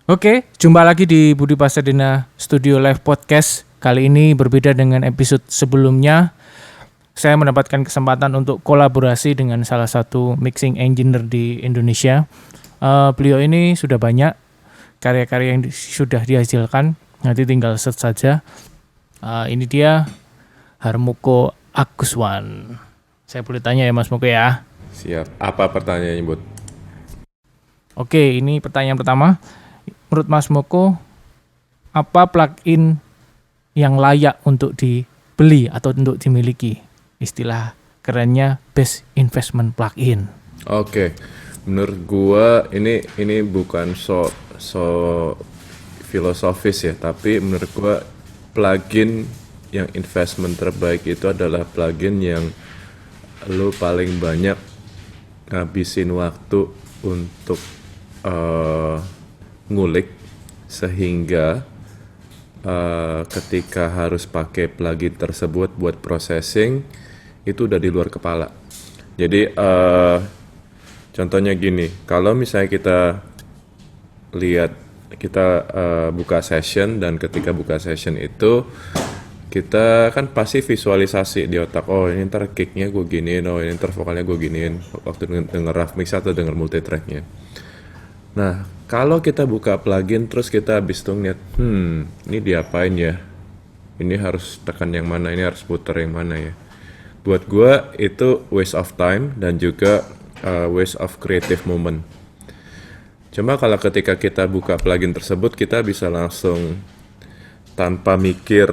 Oke, jumpa lagi di Budi Pasadena Studio Live Podcast. Kali ini berbeda dengan episode sebelumnya. Saya mendapatkan kesempatan untuk kolaborasi dengan salah satu mixing engineer di Indonesia. Beliau ini sudah banyak karya-karya yang sudah dihasilkan. Nanti tinggal search saja. Ini dia Harmoko Aguswan. Saya boleh tanya ya Mas Moko ya? Siap. Apa pertanyaannya, Bud? Oke, ini pertanyaan pertama. Menurut Mas Moko, apa plugin yang layak untuk dibeli atau untuk dimiliki? Istilah kerennya best investment plugin. Oke. Menurut gua ini bukan so filosofis ya, tapi menurut gua plugin yang investment terbaik itu adalah plugin yang lu paling banyak ngabisin waktu untuk ngulik, sehingga ketika harus pakai plugin tersebut buat processing itu udah di luar kepala. Jadi contohnya gini, kalau misalnya kita buka session, dan ketika buka session itu kita kan pasti visualisasi di otak, oh ini ntar kicknya gue giniin, oh ini ntar vokalnya gue giniin waktu denger rough mix atau denger multi tracknya. Nah, kalau kita buka plugin terus kita habis itu ngeliat, ini diapain ya? Ini harus tekan yang mana, ini harus puter yang mana ya? Buat gue itu waste of time dan juga waste of creative moment. Cuma kalau ketika kita buka plugin tersebut, kita bisa langsung tanpa mikir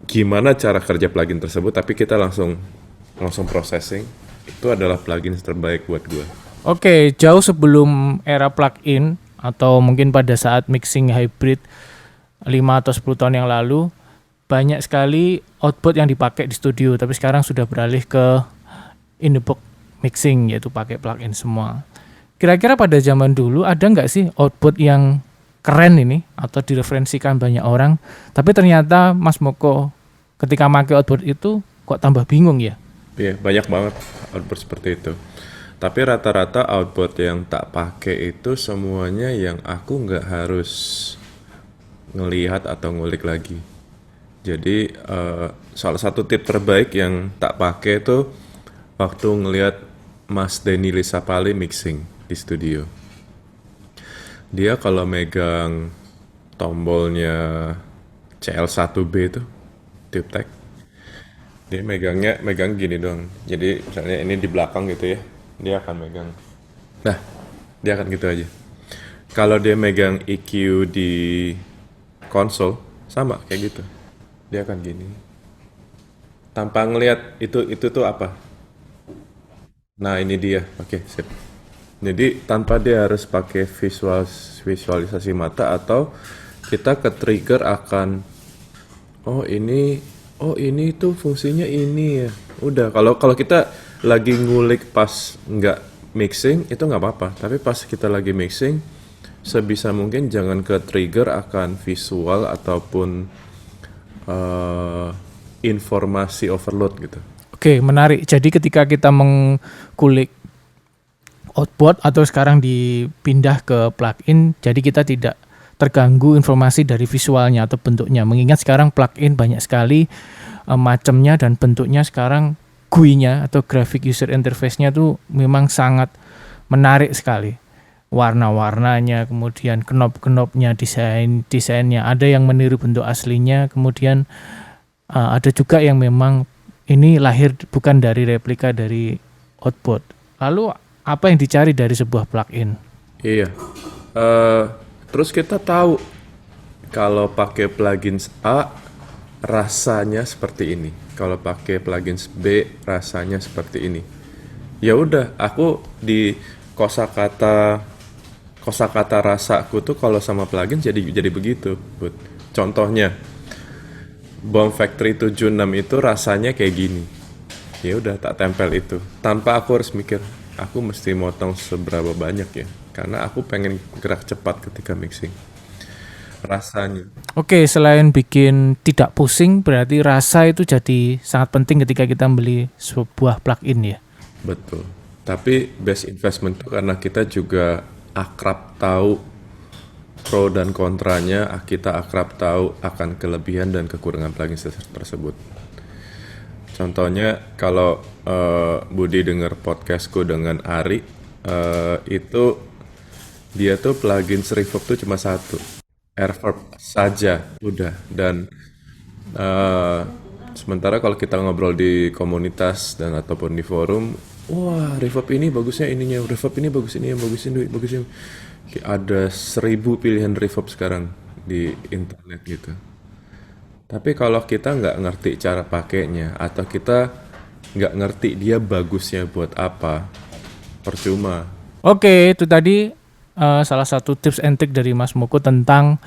gimana cara kerja plugin tersebut, tapi kita langsung processing. Itu adalah plugin terbaik buat gue. Oke, jauh sebelum era plug-in atau mungkin pada saat mixing hybrid 5 atau 10 tahun yang lalu, banyak sekali output yang dipakai di studio, tapi sekarang sudah beralih ke in-the-box mixing, yaitu pakai plug-in semua. Kira-kira pada zaman dulu ada nggak sih output yang keren ini atau direferensikan banyak orang, tapi ternyata Mas Moko ketika pakai output itu kok tambah bingung ya? Iya, banyak banget output seperti itu. Tapi rata-rata output yang tak pakai itu semuanya yang aku nggak harus ngelihat atau ngulik lagi. Jadi salah satu tip terbaik yang tak pakai itu waktu ngelihat Mas Denny Lisapali mixing di studio. Dia kalau megang tombolnya CL1B itu, tube tech, dia megang gini doang. Jadi misalnya ini di belakang gitu ya, dia akan megang. Nah, dia akan gitu aja. Kalau dia megang EQ di konsol, sama kayak gitu. Dia akan gini. Tanpa ngelihat itu tuh apa. Nah, ini dia. Oke, sip. Jadi tanpa dia harus pakai visualisasi mata, atau kita ke trigger akan oh ini tuh fungsinya ini ya. Udah, kalau kita lagi ngulik pas nggak mixing itu nggak apa-apa, tapi pas kita lagi mixing sebisa mungkin jangan ke trigger akan visual ataupun informasi overload gitu. Oke, menarik. Jadi ketika kita mengkulik output atau sekarang dipindah ke plugin, jadi kita tidak terganggu informasi dari visualnya atau bentuknya. Mengingat sekarang plugin banyak sekali macamnya dan bentuknya. Sekarang GUI-nya atau graphic user interface-nya tuh memang sangat menarik sekali. Warna-warnanya, kemudian knob-knobnya, desainnya, ada yang meniru bentuk aslinya, kemudian ada juga yang memang ini lahir bukan dari replika dari output. Lalu apa yang dicari dari sebuah plugin? Iya. Terus kita tahu kalau pakai plugins A rasanya seperti ini, kalau pakai plugins B rasanya seperti ini. Ya udah, aku di kosakata rasaku tuh kalau sama plugin jadi begitu. Contohnya Bomb Factory 76 itu rasanya kayak gini. Ya udah, tak tempel itu tanpa aku harus mikir aku mesti motong seberapa banyak ya, karena aku pengen gerak cepat ketika mixing. Rasanya. Oke, selain bikin tidak pusing, berarti rasa itu jadi sangat penting ketika kita beli sebuah plugin ya. Betul. Tapi best investment itu karena kita juga akrab tahu pro dan kontranya, kita akrab tahu akan kelebihan dan kekurangan plugin tersebut. Contohnya kalau Budi dengar podcastku dengan Ari, itu dia tuh plugin reverb tuh cuma satu, Airverb saja udah. Dan sementara kalau kita ngobrol di komunitas dan ataupun di forum, wah reverb ini bagusnya ininya, reverb ini bagus ini, yang bagus ini, bagus ini. Ada 1000 pilihan reverb sekarang di internet gitu. Tapi kalau kita nggak ngerti cara pakainya atau kita nggak ngerti dia bagusnya buat apa, percuma. Oke, itu tadi salah satu tips and trick dari Mas Moko tentang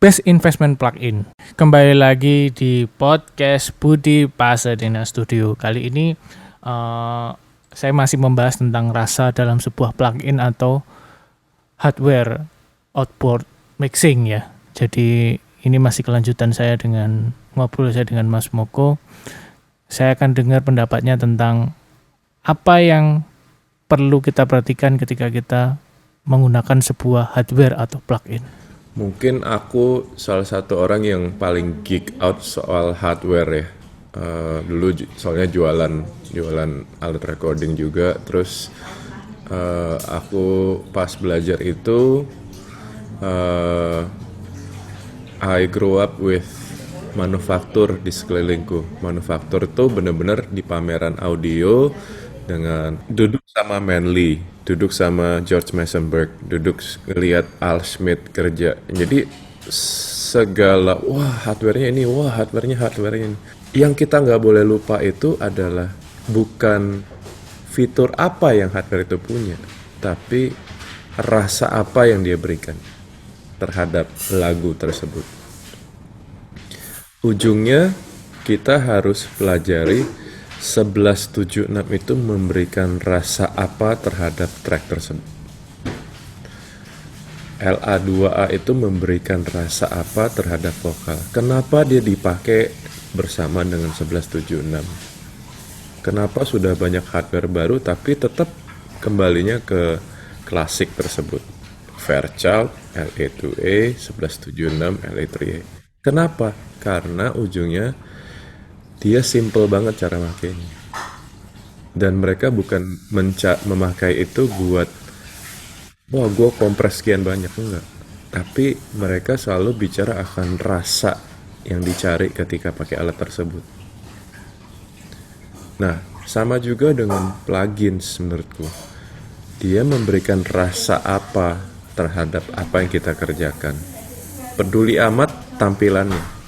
best investment plugin. Kembali lagi di podcast Budi Pasadena Studio. Kali ini saya masih membahas tentang rasa dalam sebuah plugin atau hardware outboard mixing ya. Jadi ini masih kelanjutan saya dengan ngobrol saya dengan Mas Moko. Saya akan dengar pendapatnya tentang apa yang perlu kita perhatikan ketika kita menggunakan sebuah hardware atau plugin. Mungkin aku salah satu orang yang paling geek out soal hardware ya. Dulu soalnya jualan alat recording juga. Terus aku pas belajar itu I grew up with manufaktur di sekelilingku. Manufaktur itu benar-benar di pameran audio dengan duduk sama Manley, duduk sama George Massenburg, duduk ngeliat Al Schmidt kerja. Jadi segala hardware-nya ini, hardware-nya ini. Yang kita nggak boleh lupa itu adalah bukan fitur apa yang hardware itu punya, tapi rasa apa yang dia berikan terhadap lagu tersebut. Ujungnya kita harus pelajari 1176 itu memberikan rasa apa terhadap track tersebut. LA2A itu memberikan rasa apa terhadap vokal. Kenapa dia dipakai bersama dengan 1176? Kenapa sudah banyak hardware baru tapi tetap kembalinya ke klasik tersebut? Fairchild, LA2A, 1176, LA3A. Kenapa? Karena ujungnya dia simple banget cara makainya. Dan mereka bukan memakai itu buat gue kompres sekian banyak, enggak. Tapi mereka selalu bicara akan rasa yang dicari ketika pakai alat tersebut. Nah, sama juga dengan plugins menurutku. Dia memberikan rasa apa terhadap apa yang kita kerjakan. Peduli amat tampilannya.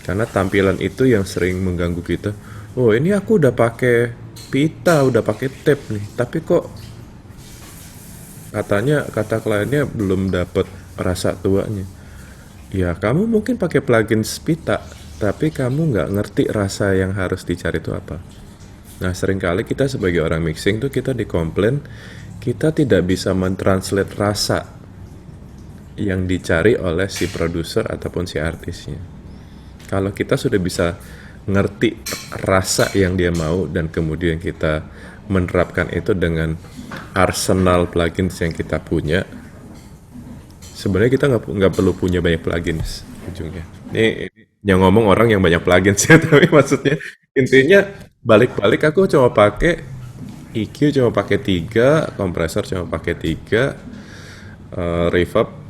Karena tampilan itu yang sering mengganggu kita. Oh, ini aku udah pakai pita, udah pakai tape nih, tapi kok kata kliennya belum dapat rasa tuanya. Ya, kamu mungkin pakai plugin pita, tapi kamu nggak ngerti rasa yang harus dicari itu apa. Nah, seringkali kita sebagai orang mixing tuh kita dikomplain kita tidak bisa mentranslate rasa yang dicari oleh si produser ataupun si artisnya. Kalau kita sudah bisa ngerti rasa yang dia mau dan kemudian kita menerapkan itu dengan arsenal plugins yang kita punya, sebenarnya kita nggak perlu punya banyak plugins ujungnya. Ini yang ngomong orang yang banyak plugins ya, tapi maksudnya intinya balik-balik aku cuma pakai EQ cuma pakai 3, kompresor cuma pakai 3, reverb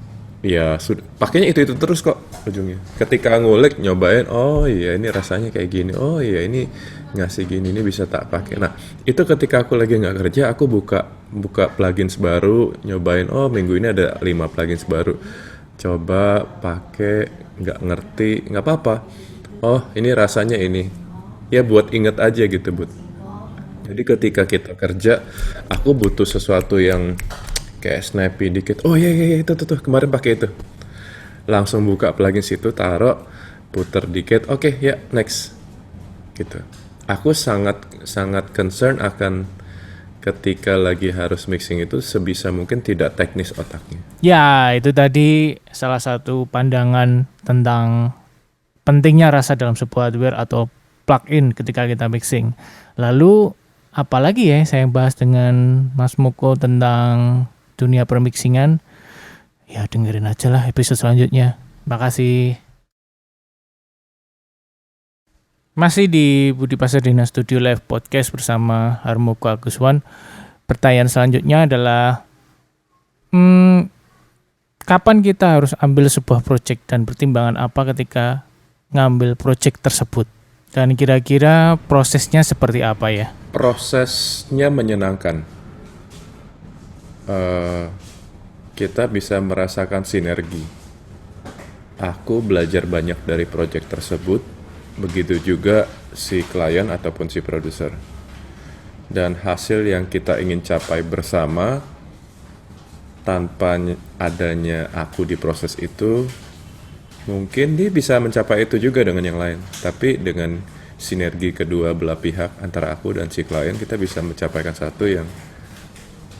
ya sudah, pakainya itu terus kok ujungnya. Ketika ngulik nyobain, oh iya ini rasanya kayak gini, oh iya ini ngasih gini, ini bisa tak pakai. Nah itu ketika aku lagi nggak kerja, aku buka plugins baru, nyobain, oh minggu ini ada 5 plugins baru, coba pakai, nggak ngerti nggak apa-apa, oh ini rasanya ini, ya buat inget aja gitu Bud. Jadi ketika kita kerja, aku butuh sesuatu yang kayak snappy dikit. Oh iya itu tuh kemarin pakai itu. Langsung buka plugin situ, taruh, puter dikit. Oke, ya next. Gitu. Aku sangat concern akan ketika lagi harus mixing itu sebisa mungkin tidak teknis otaknya. Ya, itu tadi salah satu pandangan tentang pentingnya rasa dalam sebuah hardware atau plugin ketika kita mixing. Lalu apalagi ya saya bahas dengan Mas Moko tentang dunia permixingan, ya dengerin aja lah episode selanjutnya. Makasih. Masih di Budi Pasardina Studio Live Podcast bersama Harmoko Aguswan. Pertanyaan selanjutnya adalah, kapan kita harus ambil sebuah project dan pertimbangan apa ketika ngambil project tersebut? Dan kira-kira prosesnya seperti apa ya? Prosesnya menyenangkan. Kita bisa merasakan sinergi. Aku belajar banyak dari project tersebut, begitu juga si klien ataupun si produser. Dan hasil yang kita ingin capai bersama, tanpa adanya aku di proses itu, mungkin dia bisa mencapai itu juga dengan yang lain. Tapi dengan sinergi kedua belah pihak antara aku dan si klien, kita bisa mencapaikan satu yang,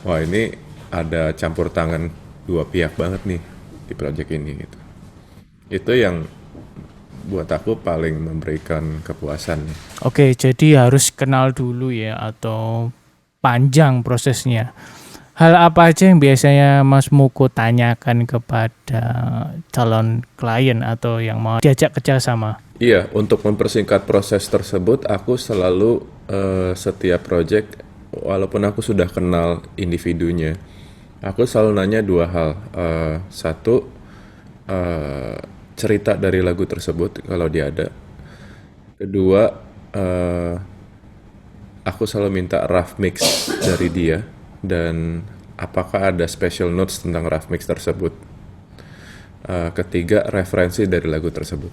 wah ini ada campur tangan dua pihak banget nih di project ini gitu. Itu yang buat aku paling memberikan kepuasan. Oke, jadi harus kenal dulu ya, atau panjang prosesnya. Hal apa aja yang biasanya Mas Moko tanyakan kepada calon klien atau yang mau diajak kerjasama? Iya, untuk mempersingkat proses tersebut, aku selalu setiap project, walaupun aku sudah kenal individunya, aku selalu nanya dua hal. Satu, cerita dari lagu tersebut kalau dia ada. Kedua, aku selalu minta rough mix dari dia, dan apakah ada special notes tentang rough mix tersebut. Ketiga, referensi dari lagu tersebut.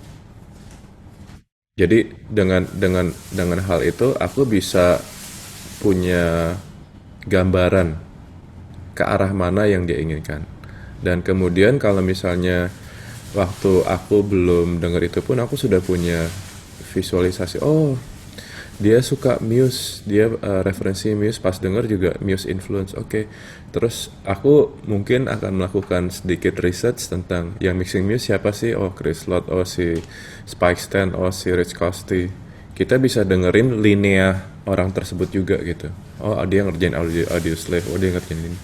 Jadi dengan hal itu aku bisa punya gambaran ke arah mana yang dia inginkan. Dan kemudian kalau misalnya waktu aku belum dengar itu pun aku sudah punya visualisasi. Oh, dia suka Muse, dia referensi Muse, pas denger juga Muse influence. Oke. Terus aku mungkin akan melakukan sedikit research tentang yang mixing Muse siapa sih? Oh, Chris Lott, oh si Spike Stan, oh si Rich Costey. Kita bisa dengerin linea orang tersebut juga gitu. Oh, dia ngerjain audio slave, oh dia ngerjain ini.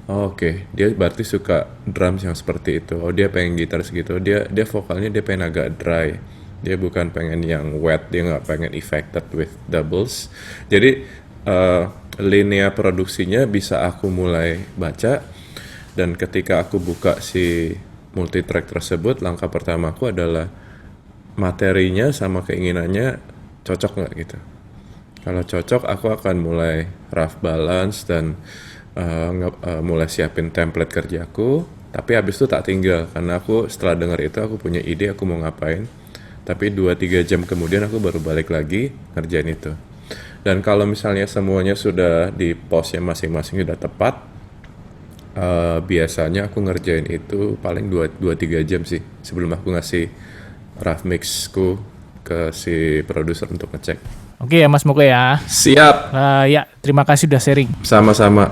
Oh, oke. Dia berarti suka drums yang seperti itu. Oh, dia pengen gitar segitu. Dia vokalnya dia pengen agak dry. Dia bukan pengen yang wet, dia nggak pengen affected with doubles. Jadi linea produksinya bisa aku mulai baca, dan ketika aku buka si multitrack tersebut, langkah pertamaku adalah materinya sama keinginannya cocok nggak gitu. Kalau cocok, aku akan mulai rough balance dan mulai siapin template kerjaku. Tapi habis itu tak tinggal, karena aku setelah dengar itu aku punya ide aku mau ngapain. Tapi 2-3 jam kemudian aku baru balik lagi ngerjain itu. Dan kalau misalnya semuanya sudah di posnya masing-masing sudah tepat, biasanya aku ngerjain itu paling 2-3 jam sih sebelum aku ngasih rough mixku ke si produser untuk ngecek. Oke ya Mas Moko ya. Siap. Ya, terima kasih udah sharing. Sama-sama.